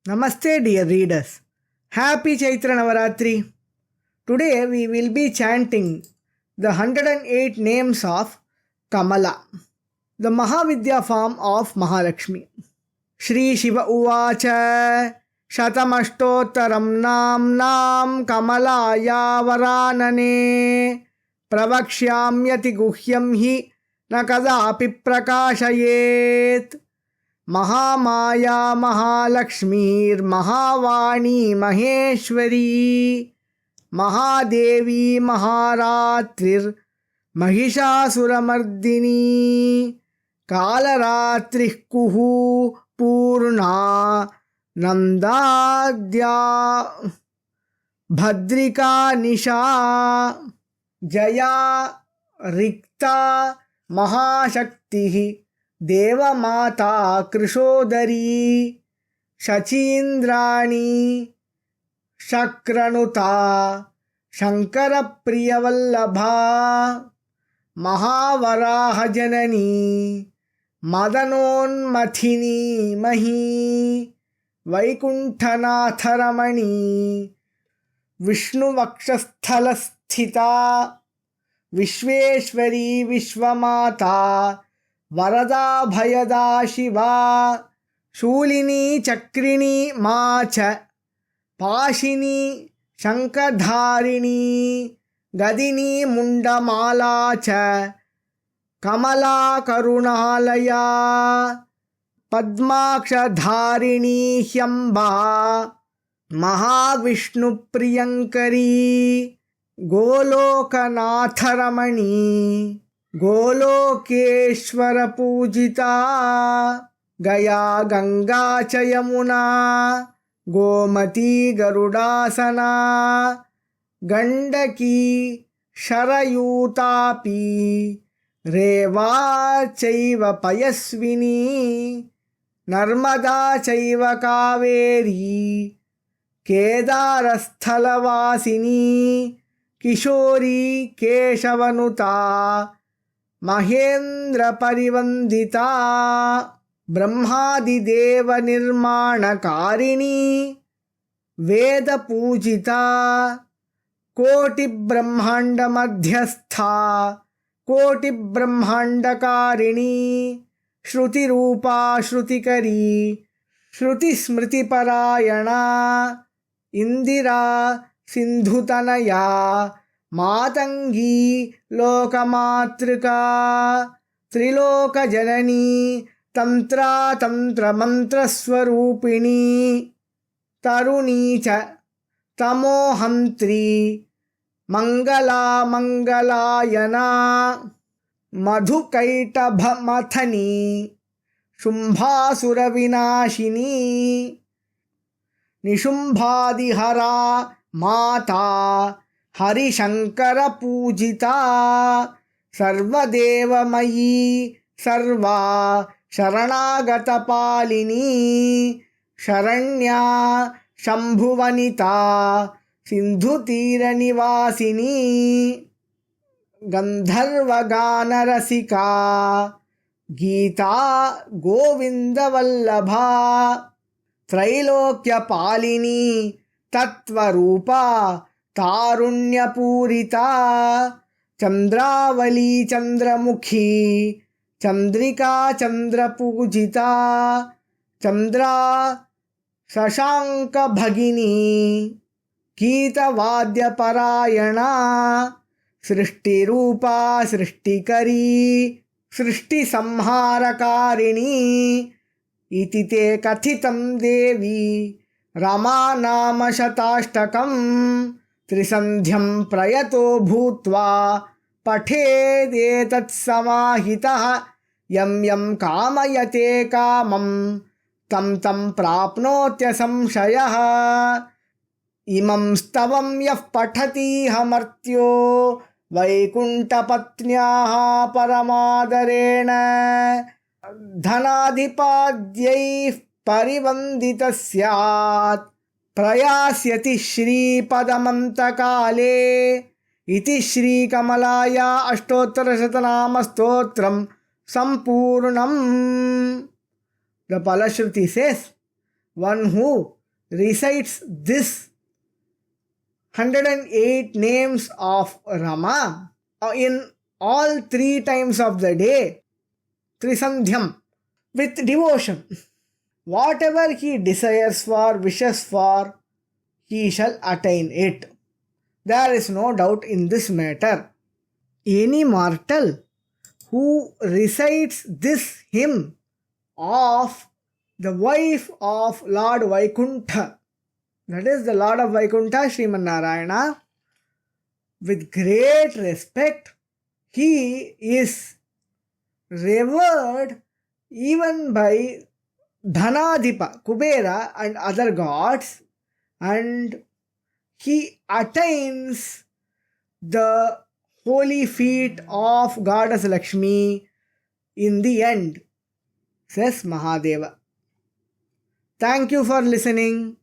Namaste, dear readers. Happy Chaitra Navaratri. Today we will be chanting the 108 names of Kamala, the Mahavidya form of Mahalakshmi. Shri Shiva Uvacha Shatamashtottaram Namnam Kamalaya Varanane Pravakshyamyati Guhyam Hi Nakadapi Prakashayet Mahamaya महालक्ष्मीर् Mahavani महेश्वरी महादेवी महारात्रिर् महिषासुरमर्दिनी कालरात्रिः कुहू पूर्णा नंदाद्या भद्रिका निशा जया रिक्ता महाशक्तिः देवमाता कृशोदरी शचीन्द्राणी शक्रनुता शंकरप्रियवल्लभा महावराहजननी मदनोन्मथिनी मही वैकुंठनाथरमणी विष्णुवक्षस्थलस्थिता विश्वेश्वरी विश्वमाता वरदा भयदा शिवा शूलिनी चक्रिणी माच पाशिनी शंखधारिणी गदिनी मुंडमाला च कमला करुणालया पद्माक्षधारिणी ह्यंबा महाविष्णुप्रियंकरी गोलोकनाथरमणी गोलोकेश्वर पूजिता गया गंगा च यमुना गोमती गरुडासना गंडकी शरयूतापी रेवा चैव पयस्विनी नर्मदा चैव कावेरी केदारस्थलवासिनी किशोरी केशवनुता महेन्द्र परिवंदिता ब्रह्मादिदेव निर्माणकारिणी वेद पूजिता कोटि ब्रह्मांड मध्यस्था कोटि ब्रह्मांडकारिणी श्रुति रूपा श्रुतिकरी श्रुति स्मृति परायणा इंदिरा सिंधुतनया मातंगी लोकमातृका त्रिलोकजननी तंत्रातंत्र मंत्रस्वरूपिणी तरुणी च तमोहंत्री मंगला मंगलायना मधुकैटभमथनी शुंभासुरविनाशिनी निशुंभादिहरा माता हरिशंकर पूजिता सर्वदेवमयी सर्वा शरणागत पालिनी शरण्या शंभुवनिता सिंधुतीरनिवासिनी गंधर्वगानरसिका गीता गोविंदवल्लभा त्रैलोक्यपालिनी तत्वरूपा तारुण्यपूरिता चंद्रावली चंद्रमुखी चंद्रिका चंद्रपूजिता चंद्रा शशांक भगिनी गीतवाद्यपरायणा सृष्टिरूपा सृष्टिकरी सृष्टिसंहारकारिणी इति ते कथितं देवी रमा नाम शताष्टकं त्रिसन्ध्यं प्रयतो भूत्वा पठेदेतत्समाहितः यं यं कामयते कामं तं तं प्राप्नोत्यसंशयः इमं स्तवं यः पठतीह वैकुण्ठपत्न्याः परमादरेण धनाधिपाद्यैः परिवन्दितः स्यात् प्रयास्यति श्रीपदमन्तकाले इति श्रीकमलाया अष्टोत्तरशतनामस्तोत्रं सम्पूर्णम्. The Palashruti says, one who recites this 108 names of Rama in all 3 times of the day, Trisandhyam, with devotion. Whatever he desires for, wishes for, he shall attain it. There is no doubt in this matter. Any mortal who recites this hymn of the wife of Lord Vaikuntha, that is the Lord of Vaikuntha, Sriman Narayana, with great respect, he is revered even by Dhanadipa, Kubera and other gods, and he attains the holy feet of Goddess Lakshmi in the end, says Mahadeva. Thank you for listening.